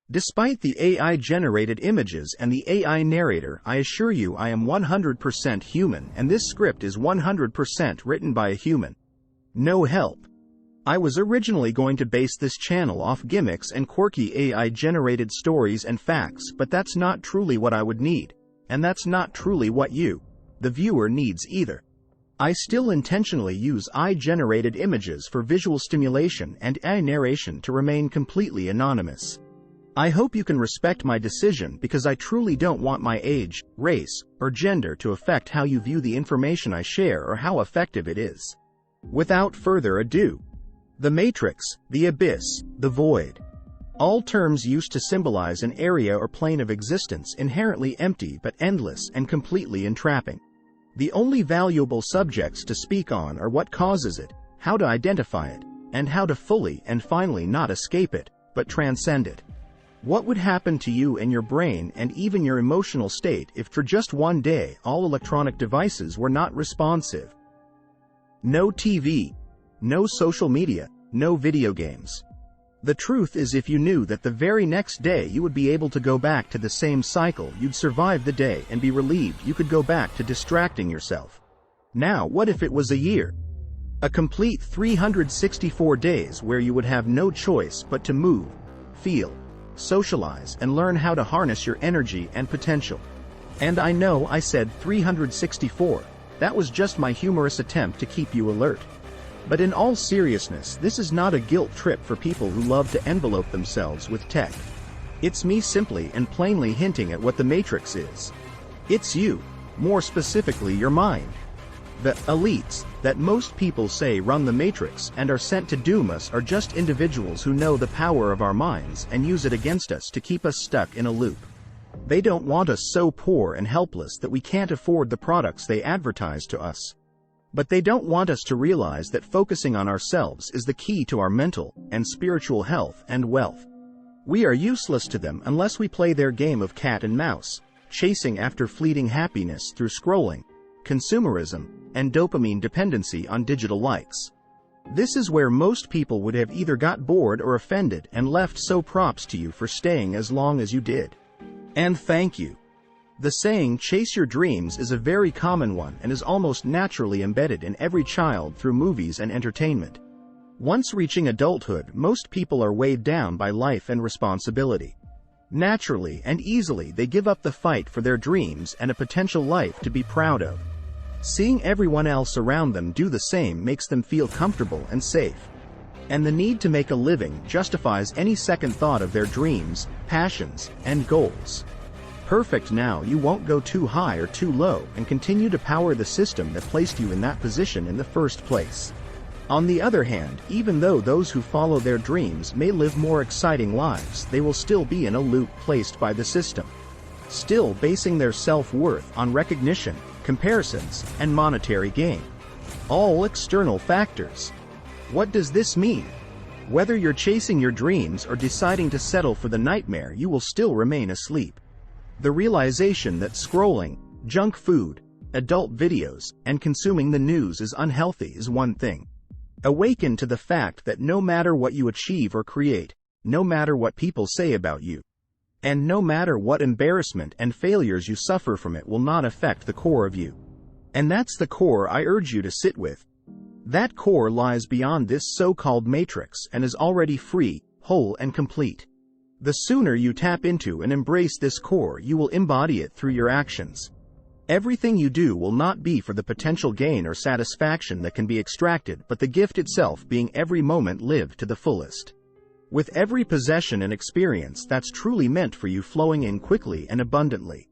Despite the AI-generated images and the AI narrator, I assure you I am 100% human, and this script is 100% written by a human. No help. I was originally going to base this channel off gimmicks and quirky AI-generated stories and facts, but that's not truly what I would need, and that's not truly what you, the viewer, needs either. I still intentionally use AI-generated images for visual stimulation and AI narration to remain completely anonymous. I hope you can respect my decision, because I truly don't want my age, race, or gender to affect how you view the information I share or how effective it is. Without further ado, the Matrix, the Abyss, the Void. All terms used to symbolize an area or plane of existence inherently empty but endless and completely entrapping. The only valuable subjects to speak on are what causes it, how to identify it, and how to fully and finally not escape it, but transcend it. What would happen to you and your brain and even your emotional state if for just one day all electronic devices were not responsive? No TV, no social media, no video games. The truth is, if you knew that the very next day you would be able to go back to the same cycle, you'd survive the day and be relieved you could go back to distracting yourself. Now, what if it was a year? A complete 364 days where you would have no choice but to move, feel, socialize, and learn how to harness your energy and potential. And I know I said 364. That was just my humorous attempt to keep you alert. But in all seriousness, this is not a guilt trip for people who love to envelope themselves with tech. It's me simply and plainly hinting at what the Matrix is. It's you, more specifically your mind. The elites that most people say run the Matrix and are sent to doom us are just individuals who know the power of our minds and use it against us to keep us stuck in a loop. They don't want us so poor and helpless that we can't afford the products they advertise to us. But they don't want us to realize that focusing on ourselves is the key to our mental and spiritual health and wealth. We are useless to them unless we play their game of cat and mouse, chasing after fleeting happiness through scrolling, consumerism, and dopamine dependency on digital likes. This is where most people would have either got bored or offended and left, so props to you for staying as long as you did. And thank you. The saying, "chase your dreams," is a very common one and is almost naturally embedded in every child through movies and entertainment. Once reaching adulthood, most people are weighed down by life and responsibility. Naturally and easily, they give up the fight for their dreams and a potential life to be proud of. Seeing everyone else around them do the same makes them feel comfortable and safe. And the need to make a living justifies any second thought of their dreams, passions, and goals. Perfect. Now you won't go too high or too low and continue to power the system that placed you in that position in the first place. On the other hand, even though those who follow their dreams may live more exciting lives, they will still be in a loop placed by the system, still basing their self-worth on recognition, comparisons, and monetary gain. All external factors. What does this mean? Whether you're chasing your dreams or deciding to settle for the nightmare, you will still remain asleep. The realization that scrolling, junk food, adult videos, and consuming the news is unhealthy is one thing. Awaken to the fact that no matter what you achieve or create, no matter what people say about you, and no matter what embarrassment and failures you suffer from, it will not affect the core of you. And that's the core I urge you to sit with. That core lies beyond this so-called matrix and is already free, whole, and complete. The sooner you tap into and embrace this core, you will embody it through your actions. Everything you do will not be for the potential gain or satisfaction that can be extracted, but the gift itself being every moment lived to the fullest. With every possession and experience that's truly meant for you flowing in quickly and abundantly.